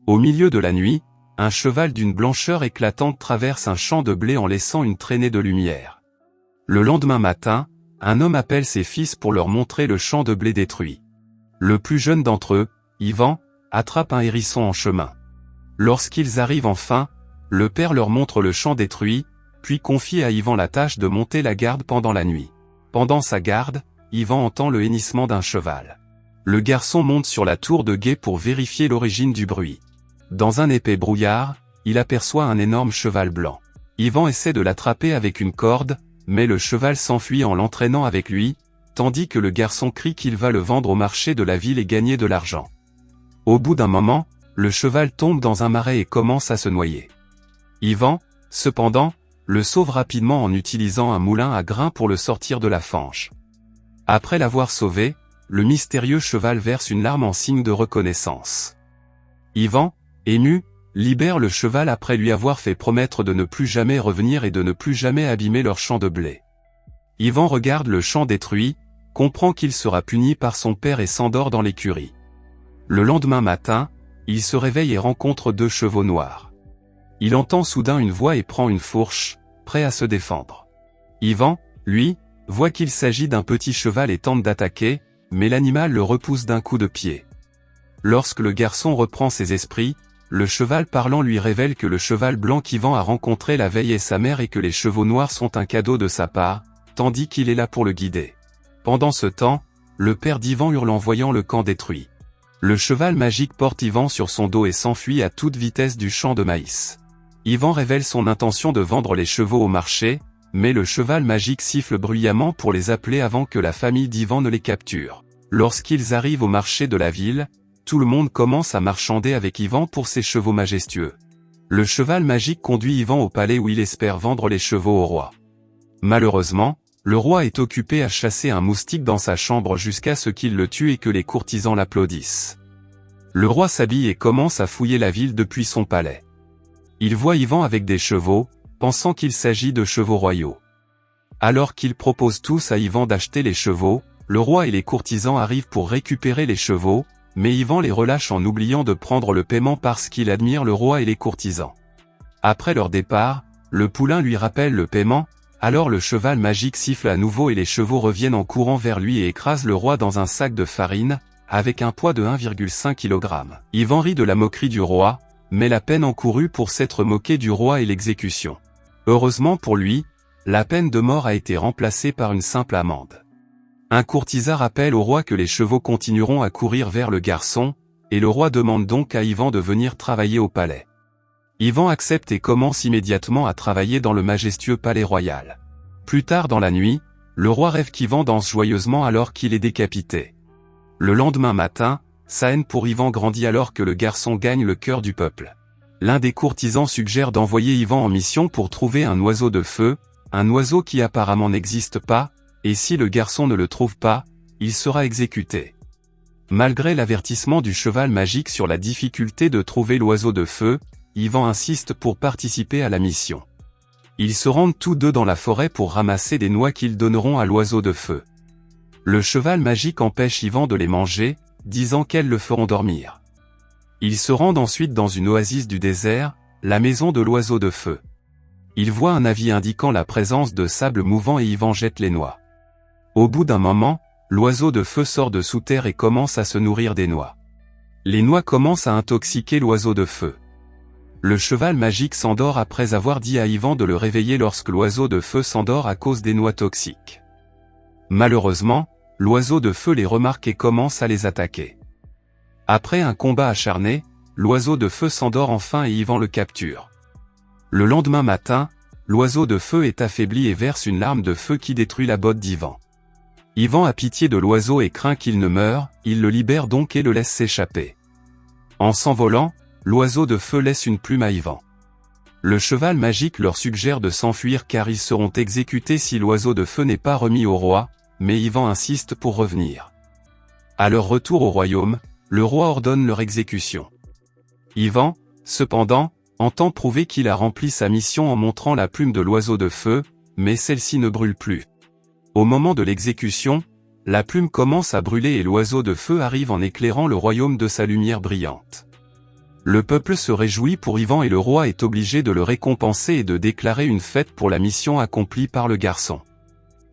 Au milieu de la nuit, un cheval d'une blancheur éclatante traverse un champ de blé en laissant une traînée de lumière. Le lendemain matin, un homme appelle ses fils pour leur montrer le champ de blé détruit. Le plus jeune d'entre eux, Ivan, attrape un hérisson en chemin. Lorsqu'ils arrivent enfin, le père leur montre le champ détruit, puis confie à Ivan la tâche de monter la garde pendant la nuit. Pendant sa garde, Ivan entend le hennissement d'un cheval. Le garçon monte sur la tour de guet pour vérifier l'origine du bruit. Dans un épais brouillard, il aperçoit un énorme cheval blanc. Ivan essaie de l'attraper avec une corde, mais le cheval s'enfuit en l'entraînant avec lui, tandis que le garçon crie qu'il va le vendre au marché de la ville et gagner de l'argent. Au bout d'un moment, le cheval tombe dans un marais et commence à se noyer. Ivan, cependant, le sauve rapidement en utilisant un moulin à grains pour le sortir de la fange. Après l'avoir sauvé, le mystérieux cheval verse une larme en signe de reconnaissance. Ivan, ému, libère le cheval après lui avoir fait promettre de ne plus jamais revenir et de ne plus jamais abîmer leur champ de blé. Ivan regarde le champ détruit, comprend qu'il sera puni par son père et s'endort dans l'écurie. Le lendemain matin, il se réveille et rencontre 2 chevaux noirs. Il entend soudain une voix et prend une fourche, prêt à se défendre. Ivan, lui, voit qu'il s'agit d'un petit cheval et tente d'attaquer, mais l'animal le repousse d'un coup de pied. Lorsque le garçon reprend ses esprits, le cheval parlant lui révèle que le cheval blanc qu'Ivan a rencontré la veille est sa mère et que les chevaux noirs sont un cadeau de sa part, tandis qu'il est là pour le guider. Pendant ce temps, le père d'Ivan hurle en voyant le camp détruit. Le cheval magique porte Ivan sur son dos et s'enfuit à toute vitesse du champ de maïs. Ivan révèle son intention de vendre les chevaux au marché, mais le cheval magique siffle bruyamment pour les appeler avant que la famille d'Ivan ne les capture. Lorsqu'ils arrivent au marché de la ville, tout le monde commence à marchander avec Ivan pour ses chevaux majestueux. Le cheval magique conduit Ivan au palais où il espère vendre les chevaux au roi. Malheureusement, le roi est occupé à chasser un moustique dans sa chambre jusqu'à ce qu'il le tue et que les courtisans l'applaudissent. Le roi s'habille et commence à fouiller la ville depuis son palais. Il voit Ivan avec des chevaux, pensant qu'il s'agit de chevaux royaux. Alors qu'ils proposent tous à Ivan d'acheter les chevaux, le roi et les courtisans arrivent pour récupérer les chevaux, mais Ivan les relâche en oubliant de prendre le paiement parce qu'il admire le roi et les courtisans. Après leur départ, le poulain lui rappelle le paiement, alors le cheval magique siffle à nouveau et les chevaux reviennent en courant vers lui et écrasent le roi dans un sac de farine, avec un poids de 1,5 kg. Ivan rit de la moquerie du roi, mais la peine encourue pour s'être moqué du roi est l'exécution. Heureusement pour lui, la peine de mort a été remplacée par une simple amende. Un courtisan rappelle au roi que les chevaux continueront à courir vers le garçon, et le roi demande donc à Ivan de venir travailler au palais. Ivan accepte et commence immédiatement à travailler dans le majestueux palais royal. Plus tard dans la nuit, le roi rêve qu'Ivan danse joyeusement alors qu'il est décapité. Le lendemain matin, sa haine pour Ivan grandit alors que le garçon gagne le cœur du peuple. L'un des courtisans suggère d'envoyer Ivan en mission pour trouver un oiseau de feu, un oiseau qui apparemment n'existe pas, et si le garçon ne le trouve pas, il sera exécuté. Malgré l'avertissement du cheval magique sur la difficulté de trouver l'oiseau de feu, Ivan insiste pour participer à la mission. Ils se rendent tous deux dans la forêt pour ramasser des noix qu'ils donneront à l'oiseau de feu. Le cheval magique empêche Ivan de les manger, disant qu'elles le feront dormir. Ils se rendent ensuite dans une oasis du désert, la maison de l'oiseau de feu. Il voit un avis indiquant la présence de sable mouvant et Ivan jette les noix. Au bout d'un moment, l'oiseau de feu sort de sous terre et commence à se nourrir des noix. Les noix commencent à intoxiquer l'oiseau de feu. Le cheval magique s'endort après avoir dit à Ivan de le réveiller lorsque l'oiseau de feu s'endort à cause des noix toxiques. Malheureusement, l'oiseau de feu les remarque et commence à les attaquer. Après un combat acharné, l'oiseau de feu s'endort enfin et Ivan le capture. Le lendemain matin, l'oiseau de feu est affaibli et verse une larme de feu qui détruit la botte d'Ivan. Ivan a pitié de l'oiseau et craint qu'il ne meure, il le libère donc et le laisse s'échapper. En s'envolant, l'oiseau de feu laisse une plume à Ivan. Le cheval magique leur suggère de s'enfuir car ils seront exécutés si l'oiseau de feu n'est pas remis au roi, mais Ivan insiste pour revenir. À leur retour au royaume, le roi ordonne leur exécution. Ivan, cependant, entend prouver qu'il a rempli sa mission en montrant la plume de l'oiseau de feu, mais celle-ci ne brûle plus. Au moment de l'exécution, la plume commence à brûler et l'oiseau de feu arrive en éclairant le royaume de sa lumière brillante. Le peuple se réjouit pour Ivan et le roi est obligé de le récompenser et de déclarer une fête pour la mission accomplie par le garçon.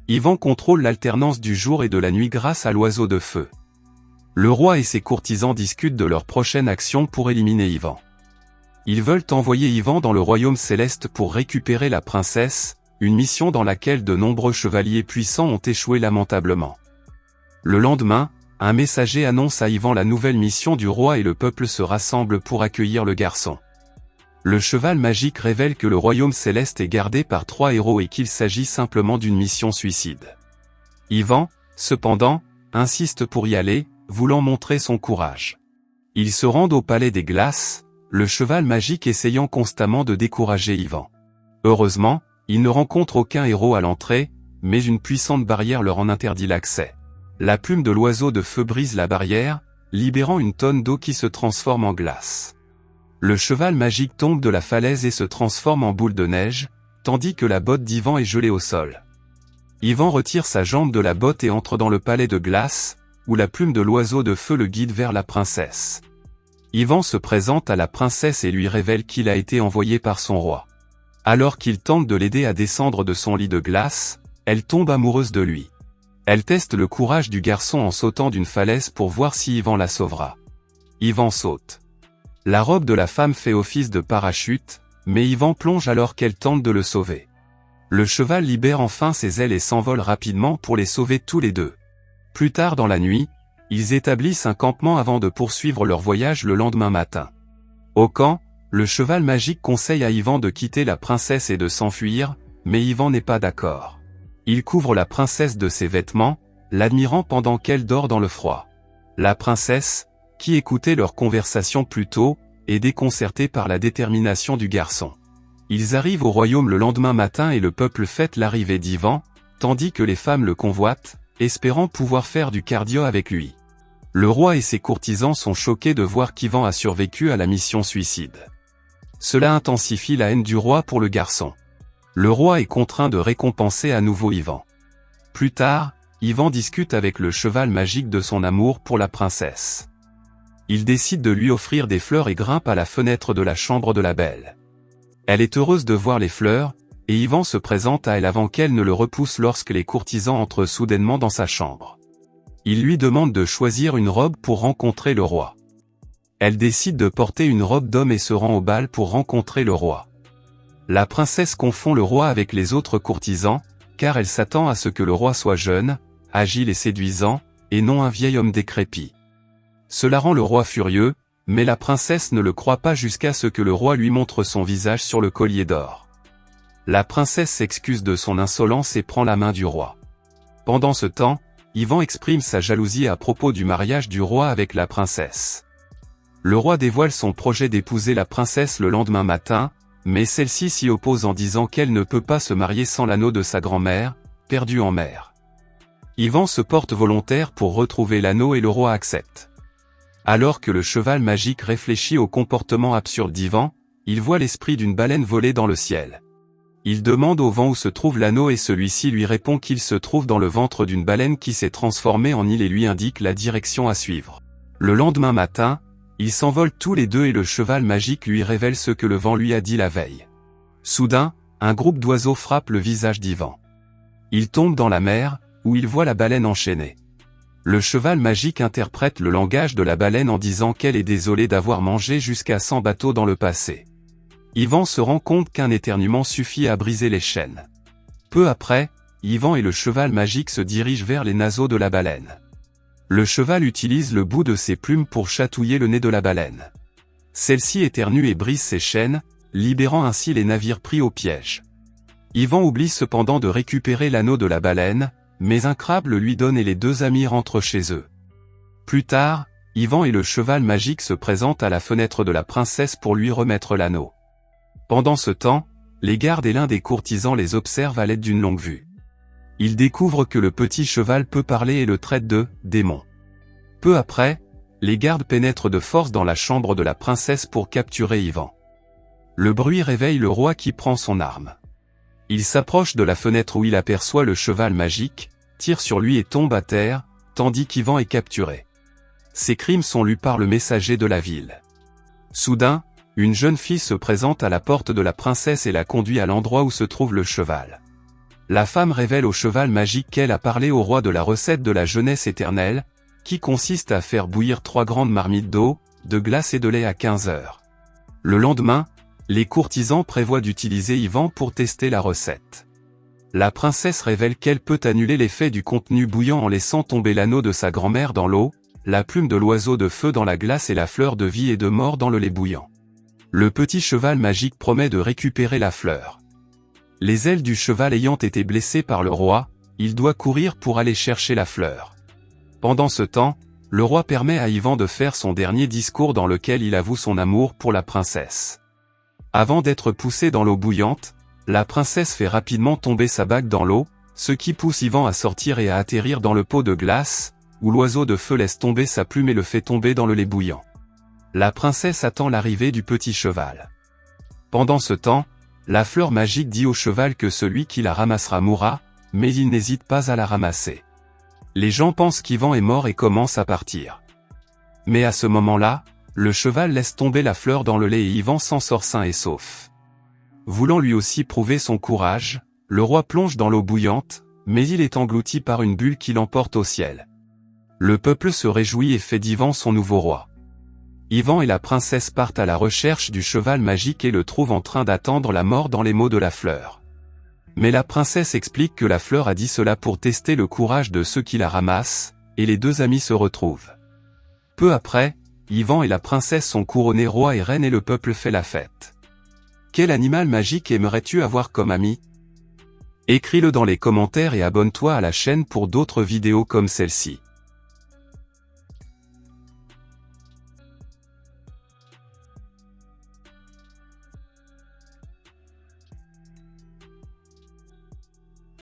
Ivan contrôle l'alternance du jour et de la nuit grâce à l'oiseau de feu. Le roi et ses courtisans discutent de leur prochaine action pour éliminer Ivan. Ils veulent envoyer Ivan dans le royaume céleste pour récupérer la princesse, une mission dans laquelle de nombreux chevaliers puissants ont échoué lamentablement. Le lendemain, un messager annonce à Ivan la nouvelle mission du roi et le peuple se rassemble pour accueillir le garçon. Le cheval magique révèle que le royaume céleste est gardé par 3 héros et qu'il s'agit simplement d'une mission suicide. Ivan, cependant, insiste pour y aller, voulant montrer son courage. Ils se rendent au palais des glaces, le cheval magique essayant constamment de décourager Ivan. Heureusement, ils ne rencontrent aucun héros à l'entrée, mais une puissante barrière leur en interdit l'accès. La plume de l'oiseau de feu brise la barrière, libérant une tonne d'eau qui se transforme en glace. Le cheval magique tombe de la falaise et se transforme en boule de neige, tandis que la botte d'Ivan est gelée au sol. Ivan retire sa jambe de la botte et entre dans le palais de glace, où la plume de l'oiseau de feu le guide vers la princesse. Ivan se présente à la princesse et lui révèle qu'il a été envoyé par son roi. Alors qu'il tente de l'aider à descendre de son lit de glace, elle tombe amoureuse de lui. Elle teste le courage du garçon en sautant d'une falaise pour voir si Ivan la sauvera. Ivan saute. La robe de la femme fait office de parachute, mais Ivan plonge alors qu'elle tente de le sauver. Le cheval libère enfin ses ailes et s'envole rapidement pour les sauver tous les deux. Plus tard dans la nuit, ils établissent un campement avant de poursuivre leur voyage le lendemain matin. Au camp, le cheval magique conseille à Ivan de quitter la princesse et de s'enfuir, mais Ivan n'est pas d'accord. Il couvre la princesse de ses vêtements, l'admirant pendant qu'elle dort dans le froid. La princesse, qui écoutait leur conversation plus tôt, est déconcertée par la détermination du garçon. Ils arrivent au royaume le lendemain matin et le peuple fête l'arrivée d'Ivan, tandis que les femmes le convoitent, espérant pouvoir faire du cardio avec lui. Le roi et ses courtisans sont choqués de voir qu'Ivan a survécu à la mission suicide. Cela intensifie la haine du roi pour le garçon. Le roi est contraint de récompenser à nouveau Ivan. Plus tard, Ivan discute avec le cheval magique de son amour pour la princesse. Il décide de lui offrir des fleurs et grimpe à la fenêtre de la chambre de la belle. Elle est heureuse de voir les fleurs, et Ivan se présente à elle avant qu'elle ne le repousse lorsque les courtisans entrent soudainement dans sa chambre. Il lui demande de choisir une robe pour rencontrer le roi. Elle décide de porter une robe d'homme et se rend au bal pour rencontrer le roi. La princesse confond le roi avec les autres courtisans, car elle s'attend à ce que le roi soit jeune, agile et séduisant, et non un vieil homme décrépit. Cela rend le roi furieux, mais la princesse ne le croit pas jusqu'à ce que le roi lui montre son visage sur le collier d'or. La princesse s'excuse de son insolence et prend la main du roi. Pendant ce temps, Ivan exprime sa jalousie à propos du mariage du roi avec la princesse. Le roi dévoile son projet d'épouser la princesse le lendemain matin, mais celle-ci s'y oppose en disant qu'elle ne peut pas se marier sans l'anneau de sa grand-mère, perdu en mer. Ivan se porte volontaire pour retrouver l'anneau et le roi accepte. Alors que le cheval magique réfléchit au comportement absurde d'Ivan, il voit l'esprit d'une baleine voler dans le ciel. Il demande au vent où se trouve l'anneau et celui-ci lui répond qu'il se trouve dans le ventre d'une baleine qui s'est transformée en île et lui indique la direction à suivre. Le lendemain matin, ils s'envolent tous les deux et le cheval magique lui révèle ce que le vent lui a dit la veille. Soudain, un groupe d'oiseaux frappe le visage d'Ivan. Il tombe dans la mer, où il voit la baleine enchaînée. Le cheval magique interprète le langage de la baleine en disant qu'elle est désolée d'avoir mangé jusqu'à 100 bateaux dans le passé. Ivan se rend compte qu'un éternuement suffit à briser les chaînes. Peu après, Ivan et le cheval magique se dirigent vers les naseaux de la baleine. Le cheval utilise le bout de ses plumes pour chatouiller le nez de la baleine. Celle-ci éternue et brise ses chaînes, libérant ainsi les navires pris au piège. Ivan oublie cependant de récupérer l'anneau de la baleine, mais un crabe le lui donne et les deux amis rentrent chez eux. Plus tard, Ivan et le cheval magique se présentent à la fenêtre de la princesse pour lui remettre l'anneau. Pendant ce temps, les gardes et l'un des courtisans les observent à l'aide d'une longue vue. Ils découvrent que le petit cheval peut parler et le traitent de « démon ». Peu après, les gardes pénètrent de force dans la chambre de la princesse pour capturer Ivan. Le bruit réveille le roi qui prend son arme. Il s'approche de la fenêtre où il aperçoit le cheval magique, tire sur lui et tombe à terre, tandis qu'Ivan est capturé. Ces crimes sont lus par le messager de la ville. Soudain, une jeune fille se présente à la porte de la princesse et la conduit à l'endroit où se trouve le cheval. La femme révèle au cheval magique qu'elle a parlé au roi de la recette de la jeunesse éternelle, qui consiste à faire bouillir 3 grandes marmites d'eau, de glace et de lait à 15 heures. Le lendemain, les courtisans prévoient d'utiliser Yvan pour tester la recette. La princesse révèle qu'elle peut annuler l'effet du contenu bouillant en laissant tomber l'anneau de sa grand-mère dans l'eau, la plume de l'oiseau de feu dans la glace et la fleur de vie et de mort dans le lait bouillant. Le petit cheval magique promet de récupérer la fleur. Les ailes du cheval ayant été blessées par le roi, il doit courir pour aller chercher la fleur. Pendant ce temps, le roi permet à Yvan de faire son dernier discours dans lequel il avoue son amour pour la princesse. Avant d'être poussé dans l'eau bouillante, la princesse fait rapidement tomber sa bague dans l'eau, ce qui pousse Yvan à sortir et à atterrir dans le pot de glace, où l'oiseau de feu laisse tomber sa plume et le fait tomber dans le lait bouillant. La princesse attend l'arrivée du petit cheval. Pendant ce temps, la fleur magique dit au cheval que celui qui la ramassera mourra, mais il n'hésite pas à la ramasser. Les gens pensent qu'Yvan est mort et commencent à partir. Mais à ce moment-là, le cheval laisse tomber la fleur dans le lait et Yvan s'en sort sain et sauf. Voulant lui aussi prouver son courage, le roi plonge dans l'eau bouillante, mais il est englouti par une bulle qui l'emporte au ciel. Le peuple se réjouit et fait d'Yvan son nouveau roi. Yvan et la princesse partent à la recherche du cheval magique et le trouvent en train d'attendre la mort dans les mots de la fleur. Mais la princesse explique que la fleur a dit cela pour tester le courage de ceux qui la ramassent, et les deux amis se retrouvent. Peu après, Yvan et la princesse sont couronnés rois et reines et le peuple fait la fête. Quel animal magique aimerais-tu avoir comme ami? Écris-le dans les commentaires et abonne-toi à la chaîne pour d'autres vidéos comme celle-ci.